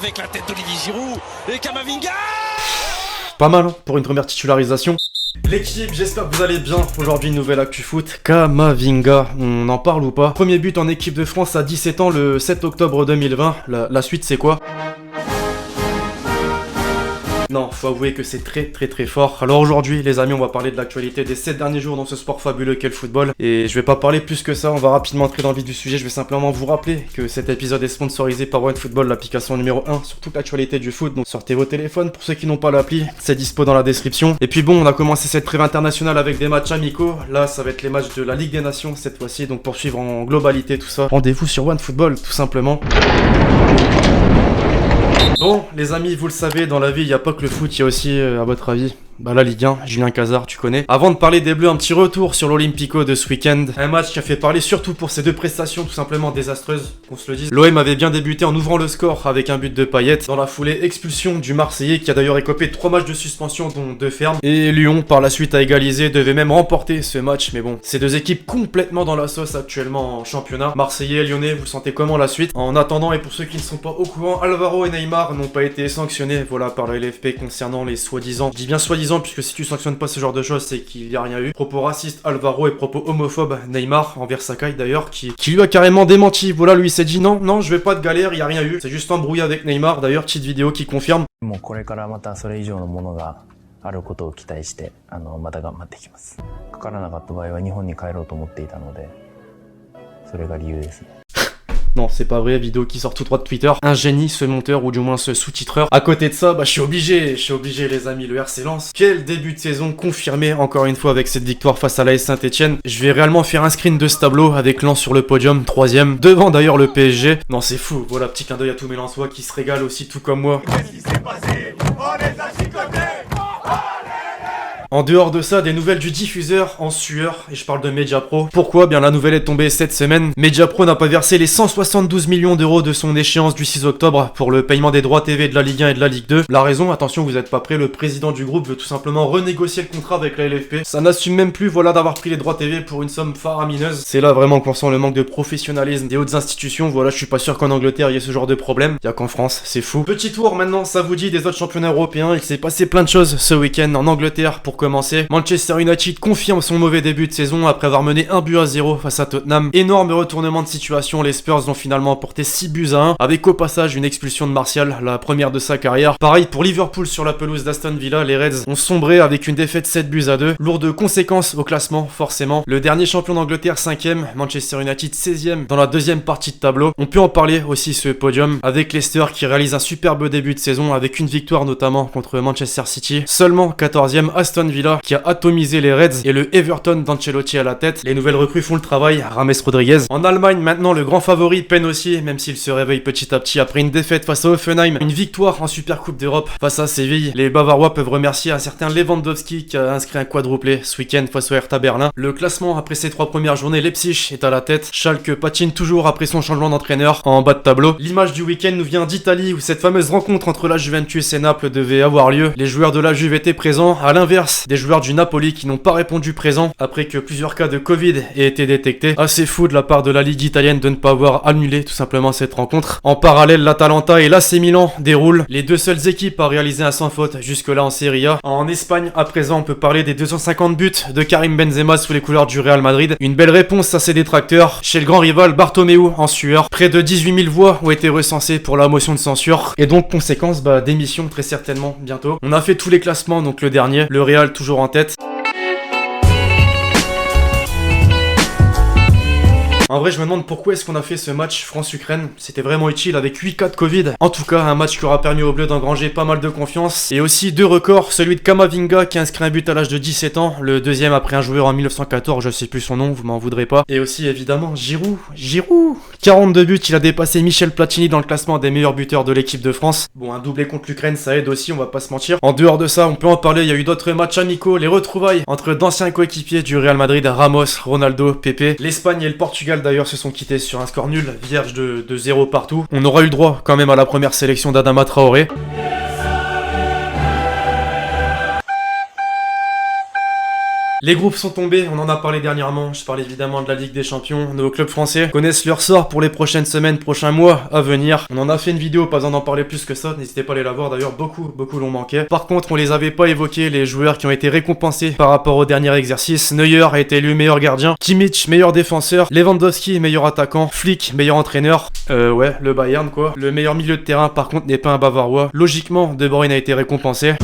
avec la tête d'Olivier Giroud et Camavinga. Pas mal hein, pour une première titularisation. L'équipe, j'espère que vous allez bien. Aujourd'hui, nouvelle actu foot. Camavinga, on en parle ou pas? Premier but en équipe de France à 17 ans le 7 octobre 2020. La suite, c'est quoi? Non, faut avouer que c'est très fort. Alors aujourd'hui, les amis, on va parler de l'actualité des 7 derniers jours dans ce sport fabuleux qu'est le football. Et je vais pas parler plus que ça, on va rapidement entrer dans le vif du sujet. Je vais simplement vous rappeler que cet épisode est sponsorisé par OneFootball, l'application numéro 1 sur toute l'actualité du foot. Donc sortez vos téléphones pour ceux qui n'ont pas l'appli, c'est dispo dans la description. Et puis bon, on a commencé cette trêve internationale avec des matchs amicaux. Là, ça va être les matchs de la Ligue des Nations cette fois-ci. Donc pour suivre en globalité tout ça, rendez-vous sur OneFootball tout simplement. Bon, les amis, vous le savez, dans la vie, il n'y a pas que le foot, il y a aussi, à votre avis, la Ligue 1, Julien Cazard, tu connais. Avant de parler des Bleus, un petit retour sur l'Olympico de ce week-end. Un match qui a fait parler surtout pour ses deux prestations tout simplement désastreuses, qu'on se le dise. L'OM avait bien débuté en ouvrant le score avec un but de Payet. Dans la foulée, expulsion du Marseillais qui a d'ailleurs écopé de 3 matchs de suspension dont 2 fermes. Et Lyon, par la suite, a égalisé, devait même remporter ce match. Mais bon, ces deux équipes complètement dans la sauce actuellement en championnat. Marseillais et Lyonnais, vous sentez comment la suite? En attendant, et pour ceux qui ne sont pas au courant, Alvaro et Neymar n'ont pas été sanctionnés, voilà, par la LFP concernant les soi-disant, je dis bien soi-disant puisque si tu sanctionnes pas ce genre de choses, c'est qu'il n'y a rien eu. Propos racistes Alvaro et propos homophobes Neymar envers Sakai d'ailleurs, qui lui a carrément démenti. Voilà, lui il s'est dit non, je vais pas de galère, il y a rien eu. C'est juste embrouillé avec Neymar. D'ailleurs, petite vidéo qui confirme. もうこれからまたそれ以上のものがあることを期待してまた頑張っていきます。かからなかった場合は日本に帰ろうと思っていたので、それが理由ですね。 Non, c'est pas vrai, vidéo qui sort tout droit de Twitter. Un génie, ce monteur, ou du moins ce sous-titreur. À côté de ça, je suis obligé les amis, le RC Lens. Quel début de saison confirmé, encore une fois, avec cette victoire face à l'AS Saint-Etienne. Je vais réellement faire un screen de ce tableau, avec Lens sur le podium, 3ème, devant d'ailleurs le PSG. Non, c'est fou, voilà, petit clin d'œil à tous mes Lensois qui se régalent aussi, tout comme moi. Qu'est-ce qui s'est passé? On les a chicotés. En dehors de ça, des nouvelles du diffuseur en sueur, et je parle de Mediapro. Pourquoi? Bien la nouvelle est tombée cette semaine. Mediapro n'a pas versé les 172 millions d'euros de son échéance du 6 octobre pour le paiement des droits TV de la Ligue 1 et de la Ligue 2. La raison, attention, vous êtes pas prêts, le président du groupe veut tout simplement renégocier le contrat avec la LFP. Ça n'assume même plus, voilà, d'avoir pris les droits TV pour une somme faramineuse. C'est là vraiment qu'on sent le manque de professionnalisme des hautes institutions. Voilà, je suis pas sûr qu'en Angleterre il y ait ce genre de problème. Il y a qu'en France, c'est fou. Petit tour maintenant, ça vous dit, des autres championnats européens. Il s'est passé plein de choses ce week-end en Angleterre pour commencer. Manchester United confirme son mauvais début de saison après avoir mené 1-0 face à Tottenham. Énorme retournement de situation, les Spurs ont finalement emporté 6-1 avec au passage une expulsion de Martial, la première de sa carrière. Pareil pour Liverpool sur la pelouse d'Aston Villa, les Reds ont sombré avec une défaite 7-2. Lourde conséquences au classement forcément. Le dernier champion d'Angleterre 5ème, Manchester United 16ème dans la deuxième partie de tableau. On peut en parler aussi ce podium avec Leicester qui réalise un superbe début de saison avec une victoire notamment contre Manchester City. Seulement 14ème Aston Villa qui a atomisé les Reds et le Everton d'Ancelotti à la tête. Les nouvelles recrues font le travail, James Rodriguez. En Allemagne maintenant, le grand favori peine aussi, même s'il se réveille petit à petit après une défaite face à Hoffenheim, une victoire en Super Coupe d'Europe face à Séville. Les Bavarois peuvent remercier un certain Lewandowski qui a inscrit un quadruplé ce week-end face au Hertha Berlin. Le classement après ces 3 premières journées, Leipzig est à la tête. Schalke patine toujours après son changement d'entraîneur en bas de tableau. L'image du week-end nous vient d'Italie où cette fameuse rencontre entre la Juventus et Naples devait avoir lieu. Les joueurs de la Juve étaient présents, à l'inverse des joueurs du Napoli qui n'ont pas répondu présent après que plusieurs cas de Covid aient été détectés. Assez fou de la part de la Ligue italienne de ne pas avoir annulé tout simplement cette rencontre. En parallèle, l'Atalanta et l'AC Milan déroulent, les deux seules équipes à réaliser un sans faute jusque-là en Serie A. En Espagne, à présent, on peut parler des 250 buts de Karim Benzema sous les couleurs du Real Madrid. Une belle réponse à ses détracteurs. Chez le grand rival Bartomeu en sueur, près de 18 000 voix ont été recensées pour la motion de censure. Et donc, conséquence, démission très certainement bientôt. On a fait tous les classements, donc le dernier, le Real toujours en tête. En vrai, je me demande pourquoi est-ce qu'on a fait ce match France-Ukraine. C'était vraiment utile avec 8 cas de Covid. En tout cas, un match qui aura permis aux Bleus d'engranger pas mal de confiance. Et aussi 2 records, celui de Camavinga qui a inscrit un but à l'âge de 17 ans. Le deuxième après un joueur en 1914, je sais plus son nom, vous m'en voudrez pas. Et aussi évidemment Giroud. 42 buts, il a dépassé Michel Platini dans le classement des meilleurs buteurs de l'équipe de France. Bon, un doublé contre l'Ukraine, ça aide aussi, on va pas se mentir. En dehors de ça, on peut en parler, il y a eu d'autres matchs amicaux, les retrouvailles entre d'anciens coéquipiers du Real Madrid, Ramos, Ronaldo, Pepe. L'Espagne et le Portugal d'ailleurs se sont quittés sur un score nul, vierge de 0 partout. On aura eu le droit quand même à la première sélection d'Adama Traoré. Les groupes sont tombés, on en a parlé dernièrement, je parle évidemment de la Ligue des Champions. Nos clubs français connaissent leur sort pour les prochaines semaines, prochains mois à venir. On en a fait une vidéo, pas besoin d'en parler plus que ça, n'hésitez pas à aller la voir d'ailleurs, beaucoup l'ont manqué. Par contre, on les avait pas évoqués, les joueurs qui ont été récompensés par rapport au dernier exercice. Neuer a été élu meilleur gardien, Kimmich meilleur défenseur, Lewandowski meilleur attaquant, Flick meilleur entraîneur, ouais, le Bayern quoi. Le meilleur milieu de terrain par contre n'est pas un Bavarois. Logiquement, De Bruyne a été récompensé.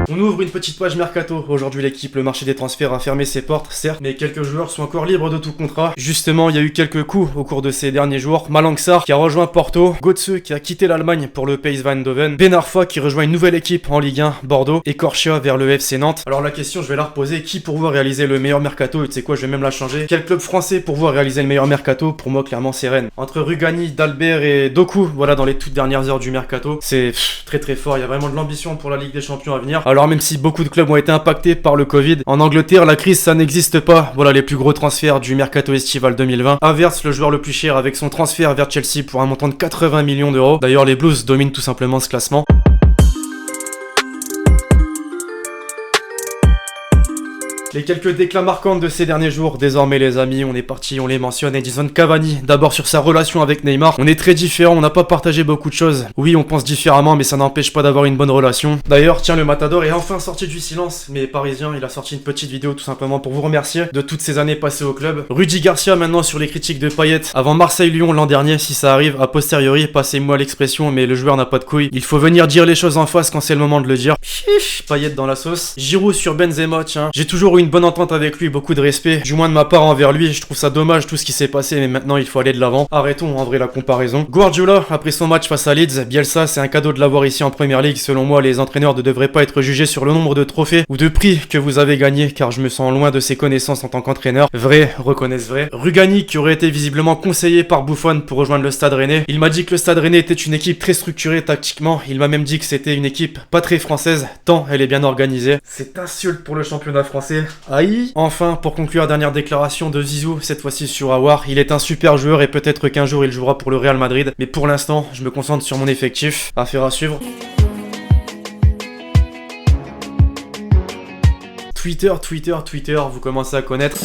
On ouvre une petite page mercato. Aujourd'hui, l'équipe, le marché des transferts a fermé ses portes, certes, mais quelques joueurs sont encore libres de tout contrat. Justement, il y a eu quelques coups au cours de ces derniers jours. Malang Sarr qui a rejoint Porto, Götze qui a quitté l'Allemagne pour le PSV Eindhoven, Ben Arfa qui rejoint une nouvelle équipe en Ligue 1, Bordeaux, et Korchia vers le FC Nantes. Alors la question, je vais la reposer, qui pour vous réaliser le meilleur mercato? Et tu sais quoi, je vais même la changer. Quel club français pour vous réaliser le meilleur mercato? Pour moi, clairement, c'est Rennes. Entre Rugani, Dalbert et Doku, voilà, dans les toutes dernières heures du mercato, c'est très fort. Il y a vraiment de l'ambition pour la Ligue des Champions à venir. Alors même si beaucoup de clubs ont été impactés par le Covid, en Angleterre, la crise, ça n'existe pas. Voilà les plus gros transferts du mercato estival 2020. Havertz, le joueur le plus cher, avec son transfert vers Chelsea pour un montant de 80 millions d'euros. D'ailleurs, les Blues dominent tout simplement ce classement. Les quelques déclats marquants de ces derniers jours, désormais les amis, on est parti, on les mentionne. Edinson Cavani, d'abord sur sa relation avec Neymar. On est très différents, on n'a pas partagé beaucoup de choses. Oui, on pense différemment, mais ça n'empêche pas d'avoir une bonne relation. D'ailleurs, tiens, le Matador est enfin sorti du silence, mais parisien, il a sorti une petite vidéo tout simplement pour vous remercier de toutes ces années passées au club. Rudy Garcia maintenant sur les critiques de Payet. Avant Marseille-Lyon l'an dernier, si ça arrive, a posteriori, passez-moi l'expression, mais le joueur n'a pas de couilles. Il faut venir dire les choses en face quand c'est le moment de le dire. Payet dans la sauce. Giroud sur Benzema, tiens. J'ai toujours eu une bonne entente avec lui, beaucoup de respect, du moins de ma part envers lui. Je trouve ça dommage tout ce qui s'est passé, mais maintenant il faut aller de l'avant. Arrêtons en vrai la comparaison. Guardiola, après son match face à Leeds, Bielsa, c'est un cadeau de l'avoir ici en Premier League. Selon moi, les entraîneurs ne devraient pas être jugés sur le nombre de trophées ou de prix que vous avez gagnés, car je me sens loin de ses connaissances en tant qu'entraîneur. Vrai, reconnaissent vrai. Rugani, qui aurait été visiblement conseillé par Buffon pour rejoindre le Stade Rennais. Il m'a dit que le Stade Rennais était une équipe très structurée tactiquement. Il m'a même dit que c'était une équipe pas très française, tant elle est bien organisée. C'est insulte pour le championnat français. Aïe. Enfin, pour conclure, dernière déclaration de Zizou, cette fois-ci sur Aouar. Il est un super joueur et peut-être qu'un jour il jouera pour le Real Madrid. Mais pour l'instant, je me concentre sur mon effectif. Affaire à suivre. Twitter, vous commencez à connaître.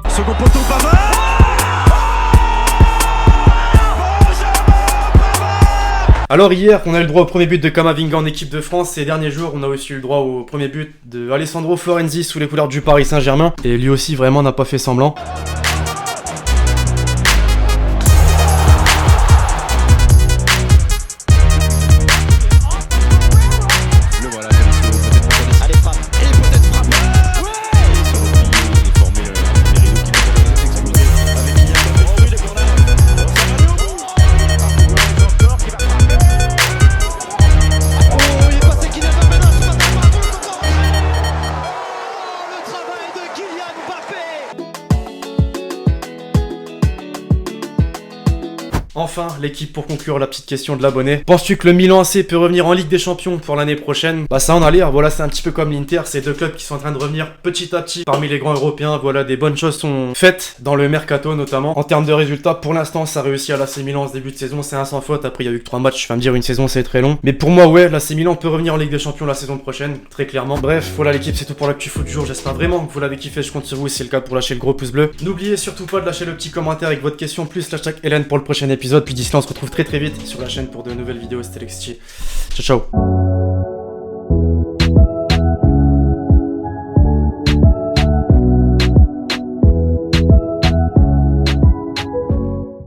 Second poteau, Pavard. Alors hier, on a eu le droit au premier but de Camavinga en équipe de France. Ces derniers jours, on a aussi eu le droit au premier but de Alessandro Florenzi sous les couleurs du Paris Saint-Germain. Et lui aussi vraiment n'a pas fait semblant. Enfin, l'équipe pour conclure la petite question de l'abonné. Penses-tu que le Milan AC peut revenir en Ligue des Champions pour l'année prochaine? Bah ça en a l'air, voilà, c'est un petit peu comme l'Inter, c'est deux clubs qui sont en train de revenir petit à petit parmi les grands européens. Voilà, des bonnes choses sont faites dans le mercato notamment. En termes de résultats, pour l'instant, ça réussit à l'AC Milan en ce début de saison, c'est un sans faute. Après, il y a eu que 3 matchs, tu vas me dire une saison c'est très long. Mais pour moi, ouais, l'AC Milan peut revenir en Ligue des Champions la saison prochaine, très clairement. Bref, voilà l'équipe, c'est tout pour l'actu foot du jour. J'espère vraiment que vous l'avez kiffé, je compte sur vous si c'est le cas pour lâcher le gros pouce bleu. N'oubliez surtout pas de lâcher le petit commentaire avec votre question, plus l'hashtag Hélène pour le prochain épisode. Puis d'ici là, on se retrouve très vite sur la chaîne pour de nouvelles vidéos. C'était Lexi. Ciao ciao.